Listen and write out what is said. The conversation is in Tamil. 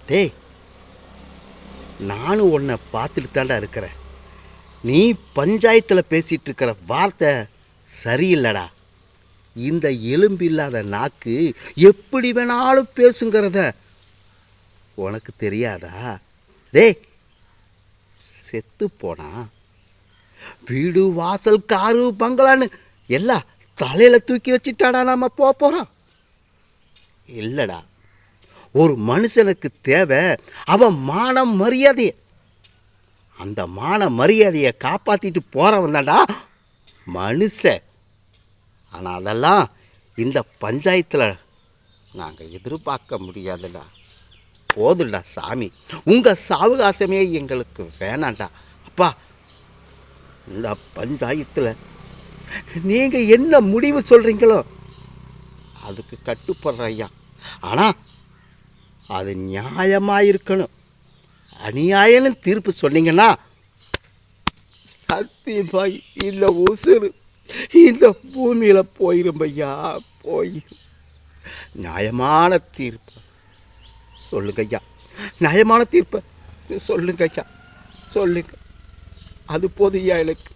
டேய், நானும் உன்னை பார்த்துட்டு தாண்டா இருக்கிறேன். நீ பஞ்சாயத்தில் பேசிகிட்டு இருக்கிற வார்த்தை சரியில்லடா. இந்த எலும்பு இல்லாத நாக்கு எப்படி வேணாலும் பேசுங்கிறத உனக்கு தெரியாதா? டேய், செத்து போனா வீடு வாசல் காரு பங்களான்னு எல்லாம் தலையில் தூக்கி வச்சுட்டாடா நாம் போகிறோம்? இல்லைடா, ஒரு மனுஷனுக்கு தேவை அவன் மான மரியாதையை. அந்த மான மரியாதையை காப்பாற்றிட்டு போகிறவன் தான்டா மனுஷன். ஆனால் அதெல்லாம் இந்த பஞ்சாயத்தில் நாங்கள் எதிர்பார்க்க முடியாதுடா. போதுண்டா சாமி, உங்கள் சாவகாசமே எங்களுக்கு வேணாண்டா. அப்பா, இந்த பஞ்சாயத்தில் நீங்கள் என்ன முடிவு சொல்கிறீங்களோ அதுக்கு கட்டுப்படுற ஐயா. ஆனால் அது நியாயமாக இருக்கணும். அநியாயம்னு தீர்ப்பு சொன்னீங்கன்னா சத்தியமாய் இந்த உசுறு இந்த பூமியில் போயிரும் ஐயா, போயிரும். நியாயமான தீர்ப்பு சொல்லுங்க ஐயா, நியாயமான தீர்ப்பை சொல்லுங்க ஐயா, சொல்லுங்க. அது போதும் ஐயா எனக்கு.